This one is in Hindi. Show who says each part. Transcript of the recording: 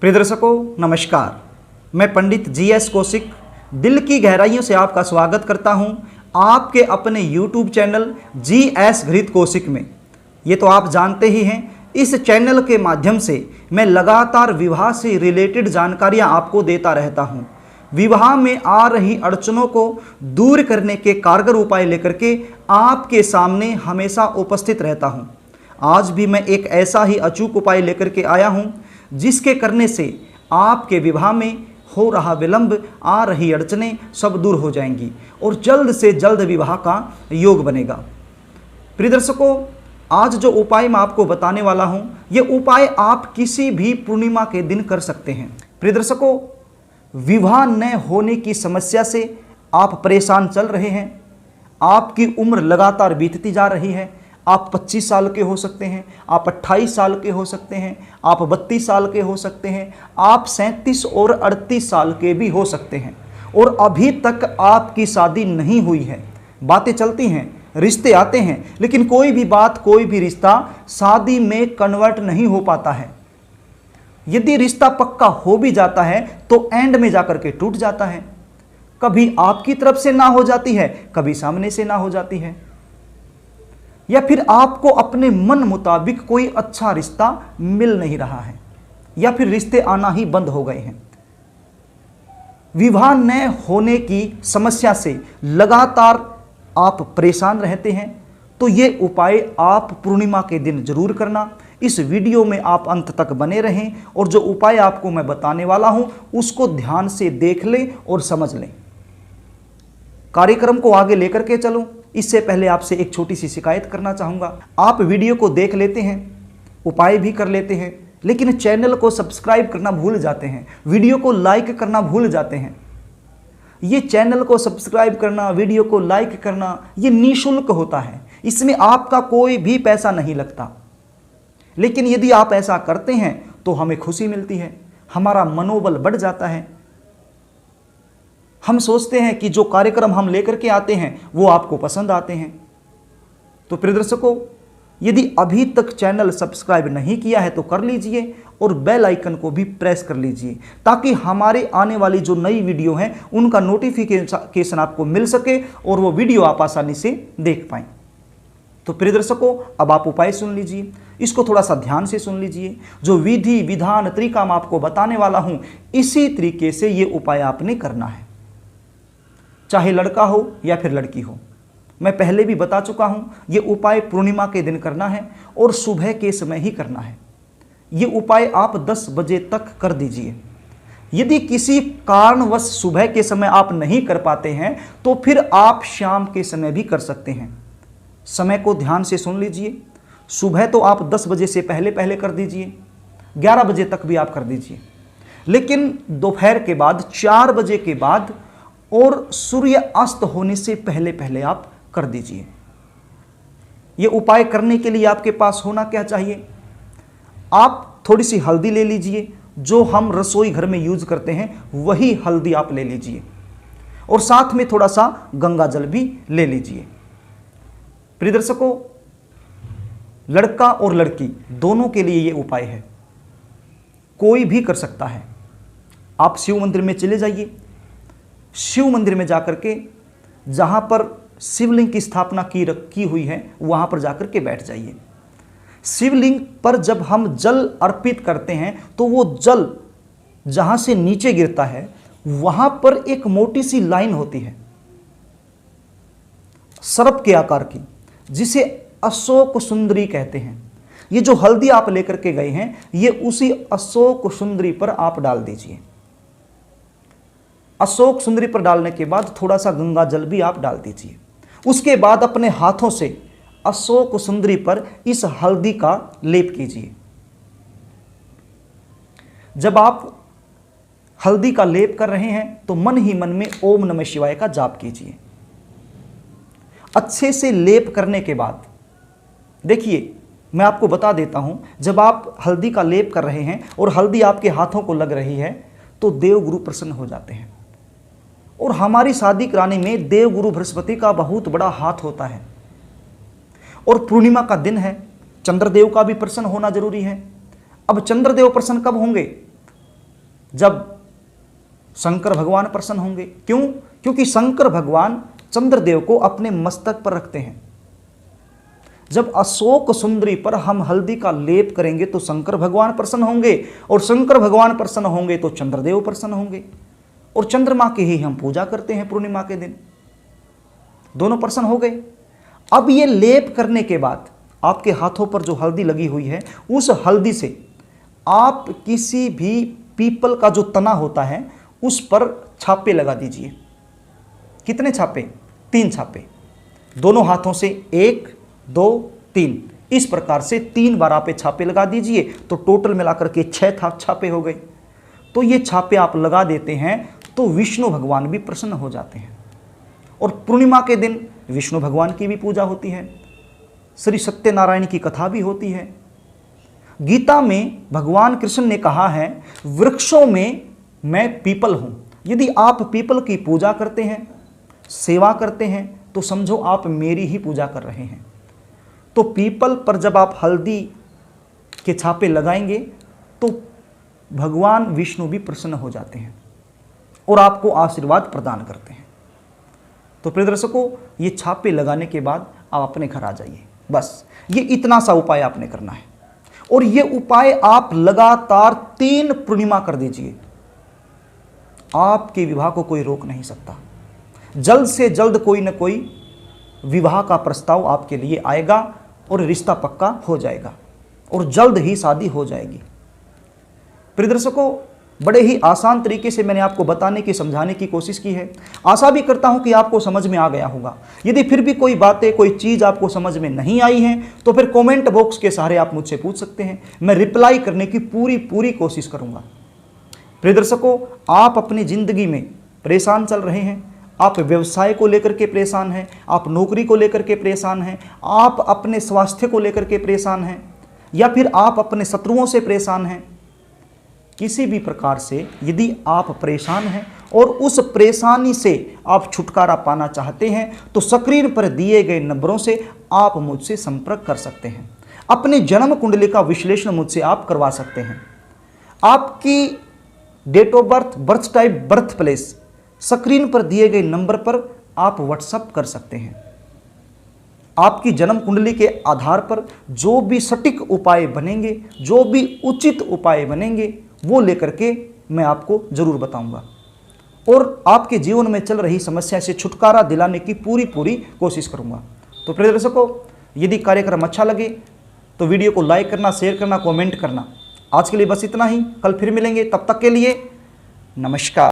Speaker 1: प्रिय दर्शकों नमस्कार, मैं पंडित जीएस कौशिक दिल की गहराइयों से आपका स्वागत करता हूं आपके अपने YouTube चैनल जीएस घृत कौशिक में। ये तो आप जानते ही हैं, इस चैनल के माध्यम से मैं लगातार विवाह से रिलेटेड जानकारियां आपको देता रहता हूं। विवाह में आ रही अड़चनों को दूर करने के कारगर उपाय लेकर के आपके सामने हमेशा उपस्थित रहता हूं। आज भी मैं एक ऐसा ही अचूक उपाय लेकर के आया हूं जिसके करने से आपके विवाह में हो रहा विलंब, आ रही अड़चनें सब दूर हो जाएंगी और जल्द से जल्द विवाह का योग बनेगा। प्रिय दर्शकों, आज जो उपाय मैं आपको बताने वाला हूं, यह उपाय आप किसी भी पूर्णिमा के दिन कर सकते हैं। प्रिय दर्शकों, विवाह न होने की समस्या से आप परेशान चल रहे हैं, आपकी उम्र लगातार बीतती जा रही है। आप 25 साल के हो सकते हैं, आप 28 साल के हो सकते हैं, आप 32 साल के हो सकते हैं, आप 37 और 38 साल के भी हो सकते हैं और अभी तक आपकी शादी नहीं हुई है। बातें चलती हैं, रिश्ते आते हैं, लेकिन कोई भी बात, कोई भी रिश्ता शादी में कन्वर्ट नहीं हो पाता है। यदि रिश्ता पक्का हो भी जाता है तो एंड में जाकर के टूट जाता है। कभी आपकी तरफ से ना हो जाती है, कभी सामने से ना हो जाती है, या फिर आपको अपने मन मुताबिक कोई अच्छा रिश्ता मिल नहीं रहा है, या फिर रिश्ते आना ही बंद हो गए हैं। विवाह न होने की समस्या से लगातार आप परेशान रहते हैं, तो ये उपाय आप पूर्णिमा के दिन जरूर करना। इस वीडियो में आप अंत तक बने रहें और जो उपाय आपको मैं बताने वाला हूं उसको ध्यान से देख लें और समझ लें। कार्यक्रम को आगे लेकर के चलूं, इससे पहले आपसे एक छोटी सी शिकायत करना चाहूँगा। आप वीडियो को देख लेते हैं, उपाय भी कर लेते हैं, लेकिन चैनल को सब्सक्राइब करना भूल जाते हैं, वीडियो को लाइक करना भूल जाते हैं। ये चैनल को सब्सक्राइब करना, वीडियो को लाइक करना, ये निःशुल्क होता है, इसमें आपका कोई भी पैसा नहीं लगता। लेकिन यदि आप ऐसा करते हैं तो हमें खुशी मिलती है, हमारा मनोबल बढ़ जाता है। हम सोचते हैं कि जो कार्यक्रम हम लेकर के आते हैं वो आपको पसंद आते हैं। तो प्रिय दर्शकों, यदि अभी तक चैनल सब्सक्राइब नहीं किया है तो कर लीजिए और बेल आइकन को भी प्रेस कर लीजिए, ताकि हमारे आने वाली जो नई वीडियो हैं उनका नोटिफिकेशन आपको मिल सके और वो वीडियो आप आसानी से देख पाएं। तो प्रिय दर्शकों, अब आप उपाय सुन लीजिए, इसको थोड़ा सा ध्यान से सुन लीजिए। जो विधि विधान तरीका मैं आपको बताने वाला हूं, इसी तरीके से ये उपाय आपने करना है, चाहे लड़का हो या फिर लड़की हो। मैं पहले भी बता चुका हूं, ये उपाय पूर्णिमा के दिन करना है और सुबह के समय ही करना है। ये उपाय आप 10 बजे तक कर दीजिए। यदि किसी कारणवश सुबह के समय आप नहीं कर पाते हैं तो फिर आप शाम के समय भी कर सकते हैं। समय को ध्यान से सुन लीजिए। सुबह तो आप 10 बजे से पहले पहले कर दीजिए, 11 बजे तक भी आप कर दीजिए, लेकिन दोपहर के बाद 4 बजे के बाद और सूर्य अस्त होने से पहले पहले आप कर दीजिए। यह उपाय करने के लिए आपके पास होना क्या चाहिए? आप थोड़ी सी हल्दी ले लीजिए, जो हम रसोई घर में यूज करते हैं वही हल्दी आप ले लीजिए, और साथ में थोड़ा सा गंगा जल भी ले लीजिए। प्रिय दर्शकों, लड़का और लड़की दोनों के लिए यह उपाय है, कोई भी कर सकता है। आप शिव मंदिर में चले जाइए, शिव मंदिर में जाकर के जहां पर शिवलिंग की स्थापना की हुई है वहां पर जाकर के बैठ जाइए। शिवलिंग पर जब हम जल अर्पित करते हैं तो वो जल जहां से नीचे गिरता है वहां पर एक मोटी सी लाइन होती है सर्प के आकार की, जिसे अशोक सुंदरी कहते हैं। ये जो हल्दी आप लेकर के गए हैं, ये उसी अशोक सुंदरी पर आप डाल दीजिए। अशोक सुंदरी पर डालने के बाद थोड़ा सा गंगा जल भी आप डाल दीजिए। उसके बाद अपने हाथों से अशोक सुंदरी पर इस हल्दी का लेप कीजिए। जब आप हल्दी का लेप कर रहे हैं तो मन ही मन में ओम नमः शिवाय का जाप कीजिए। अच्छे से लेप करने के बाद देखिए, मैं आपको बता देता हूं, जब आप हल्दी का लेप कर रहे हैं और हल्दी आपके हाथों को लग रही है तो देवगुरु प्रसन्न हो जाते हैं। और हमारी शादी कराने में देवगुरु बृहस्पति का बहुत बड़ा हाथ होता है। और पूर्णिमा का दिन है, चंद्रदेव का भी प्रसन्न होना जरूरी है। अब चंद्रदेव प्रसन्न कब होंगे? जब शंकर भगवान प्रसन्न होंगे। क्यों? क्योंकि शंकर भगवान चंद्रदेव को अपने मस्तक पर रखते हैं। जब अशोक सुंदरी पर हम हल्दी का लेप करेंगे तो शंकर भगवान प्रसन्न होंगे, और शंकर भगवान प्रसन्न होंगे तो चंद्रदेव प्रसन्न होंगे, और चंद्रमा की ही हम पूजा करते हैं पूर्णिमा के दिन। दोनों प्रसन्न हो गए। अब ये लेप करने के बाद आपके हाथों पर जो हल्दी लगी हुई है, उस हल्दी से आप किसी भी पीपल का जो तना होता है उस पर छापे लगा दीजिए। कितने छापे? 3 छापे। दोनों हाथों से 1 2 3 इस प्रकार से 3 बार आप छापे लगा दीजिए, तो टोटल मिलाकर के 6 छापे हो गए। तो ये छापे आप लगा देते हैं तो विष्णु भगवान भी प्रसन्न हो जाते हैं। और पूर्णिमा के दिन विष्णु भगवान की भी पूजा होती है, श्री सत्यनारायण की कथा भी होती है। गीता में भगवान कृष्ण ने कहा है, वृक्षों में मैं पीपल हूं। यदि आप पीपल की पूजा करते हैं, सेवा करते हैं, तो समझो आप मेरी ही पूजा कर रहे हैं। तो पीपल पर जब आप हल्दी के छापे लगाएंगे तो भगवान विष्णु भी प्रसन्न हो जाते हैं और आपको आशीर्वाद प्रदान करते हैं। तो प्रिय दर्शकों, ये छापे लगाने के बाद आप अपने घर आ जाइए। बस ये इतना सा उपाय आपने करना है, और ये उपाय आप लगातार 3 पूर्णिमा कर दीजिए। आपके विवाह को कोई रोक नहीं सकता। जल्द से जल्द कोई न कोई विवाह का प्रस्ताव आपके लिए आएगा और रिश्ता पक्का हो जाएगा और जल्द ही शादी हो जाएगी। प्रिय दर्शकों, बड़े ही आसान तरीके से मैंने आपको बताने की, समझाने की कोशिश की है। आशा भी करता हूं कि आपको समझ में आ गया होगा। यदि फिर भी कोई बातें, कोई चीज़ आपको समझ में नहीं आई है तो फिर कमेंट बॉक्स के सहारे आप मुझसे पूछ सकते हैं। मैं रिप्लाई करने की पूरी कोशिश करूंगा। प्रिय दर्शकों, आप अपनी ज़िंदगी में परेशान चल रहे हैं, आप व्यवसाय को लेकर के परेशान हैं, आप नौकरी को लेकर के परेशान हैं, आप अपने स्वास्थ्य को लेकर के परेशान हैं, या फिर आप अपने शत्रुओं से परेशान हैं, किसी भी प्रकार से यदि आप परेशान हैं और उस परेशानी से आप छुटकारा पाना चाहते हैं तो स्क्रीन पर दिए गए नंबरों से आप मुझसे संपर्क कर सकते हैं। अपने जन्म कुंडली का विश्लेषण मुझसे आप करवा सकते हैं। आपकी date of birth, birth type, birth place screen पर दिए गए नंबर पर आप व्हाट्सएप कर सकते हैं। आपकी जन्म कुंडली के आधार पर जो भी सटीक उपाय बनेंगे, जो भी उचित उपाय बनेंगे, वो लेकर के मैं आपको जरूर बताऊंगा और आपके जीवन में चल रही समस्या से छुटकारा दिलाने की पूरी कोशिश करूंगा। तो प्रिय दर्शकों, यदि कार्यक्रम अच्छा लगे तो वीडियो को लाइक करना, शेयर करना, कमेंट करना। आज के लिए बस इतना ही। कल फिर मिलेंगे, तब तक के लिए नमस्कार।